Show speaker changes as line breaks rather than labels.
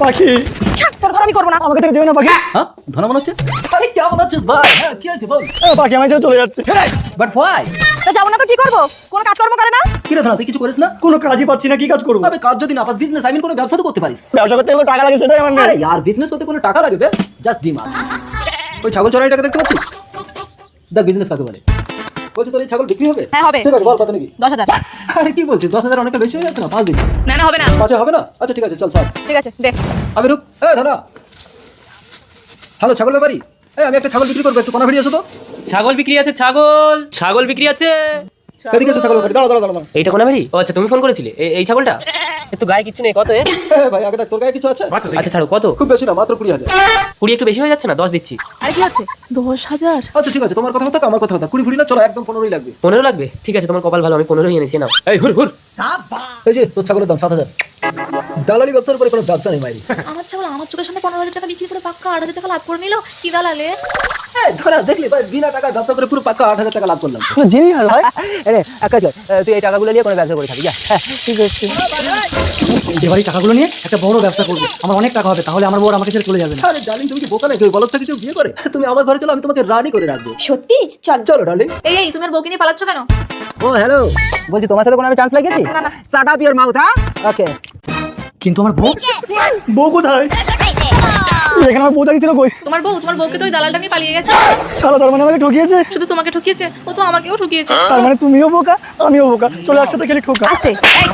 পাখি
তোর ঘর আমি করবো না।
আমাকে থেকে যেও না পাখি।
হ্যাঁ ধনা মনে হচ্ছে? আরে কেমন আছিস ভাই? হ্যাঁ কি আছে বল?
পাখি আমার ছেড়ে চলে যাচ্ছে।
But why?
তো যাবো না তো কি করবো? কোনো কাজকর্ম করে না?
কি রে ধনা তুই কিছু করিস না?
কোনো কাজই পাচ্ছি না, কি কাজ করবো?
আবে কাজ যদি না পাস বিজনেস কোনো ব্যবসা তো করতে পারিস।
ব্যবসা করতে গেলে টাকা লাগে, সেটাই আমার নেই।
আরে यार বিজনেস করতে কোনো টাকা লাগে বে? Just demand. ওই ছাগল চড়াই টাকা দেখতে পাচ্ছিস? দেখ বিজনেস কাকে বলে। বলছি তোর এই ছাগল বিক্রি হবে?
হ্যাঁ হবে।
ঠিক আছে বল কত নিবি?
10,000।
আরে কি বলছিস 10,000 অনেকটা বেশি হয়ে যাচ্ছে না? 5 দিচ্ছি।
না না হবে না।
5 হবে না? আচ্ছা ঠিক আছে চল স্যার।
ঠিক আছে দে।
আবে রুক এই ধনা। হ্যালো ছাগল ব্যাপারী, এই আমি একটা ছাগল বিক্রি করব, একটু কোনা ভিড়ি এসো তো।
ছাগল বিক্রি আছে, ছাগল ছাগল বিক্রি আছে।
এদিকে এসো ছাগল ব্যাপারী, দাঁড়াও দাঁড়াও দাঁড়াও।
এইটা কোনা ভেরি? ও আচ্ছা তুমি ফোন করেছিলে এই ছাগলটা? একটু গায়ে কিচ্ছু নেই, কত এ?
ভাই আগে দেখ তোর গায়ে কিছু আছে?
আচ্ছা ছাড়ো, কত?
খুব বেশি না, মাত্র 20,000।
20 একটু বেশি হয়ে যাচ্ছে না? 10 দিচ্ছি।
আরে কি হচ্ছে? 10,000?
আচ্ছা ঠিক আছে, তোমার কথা মতো আমার কথা মতো 20 ভরি না, চলো একদম 15ই লাগবে।
15 লাগবে? ঠিক আছে, তোমার কপাল ভালো, আমি 15ই এনেছি, নাও। এই হুর হুর।
এই যে তোর ছাগলের দাম 7,000। দালালি ব্যবসার উপরে কোনো ব্যবসা নেই মাইরি।
আমার ছাগল আমার চোখের সামনে 15,000 টাকা বিক্রি করে পাক্কা 8,000 টাকা লাভ করে নিল। কি দালালে?
এই ধরা দেখলি ভাই, বিনা টাকায় ব্যবসা করে পুরো পাক্কা 8,000 টাকা লাভ করলাম।
জিনিয়াস ভাই।
আরে একা চল, তুই এই টাকাগুলো নিয়ে কোনো ব্যবসা করে থাকি, যা।
ঠিক আছে।
এবারে টাকাগুলো নিয়ে একটা বড় ব্যবসা করবো, আমার অনেক টাকা হবে, তাহলে আমার বউ আর আমাকে ছেড়ে চলে যাবে না।
আরে ডার্লিং তুমি কি বোকা নাকি? ওই বলদ থেকে কেউ বিয়ে করে? তুমি আমার ঘরে চলো, আমি তোমাকে রানী করে রাখবো।
সত্যি? চল।
চলো ডার্লিং।
এই এই তুমি আর বউকে নিয়ে পালাচ্ছ কেন?
ও হ্যালো, বলছি তোমার সাথে কোনো আমি চান্স লাগিয়েছি?
না না।
Shut up your mouth. হ্যাঁ ওকে।
কিন্তু আমার বউ
বউ কোথায়? এখানে আমার বউ দাঁড়িয়ে ছিল কই?
তোমার বউকে তো ওই দালালটা নিয়ে পালিয়ে গেছে।
তাহলে তার মানে আমাকে ঠকিয়েছে।
শুধু তোমাকে ঠকিয়েছে, ও তো আমাকেও ঠকিয়েছে।
তার মানে তুমিও বোকা, আমিও বোকা, চলে একসাথে খেলে ঠোকা।
আস্তে। এই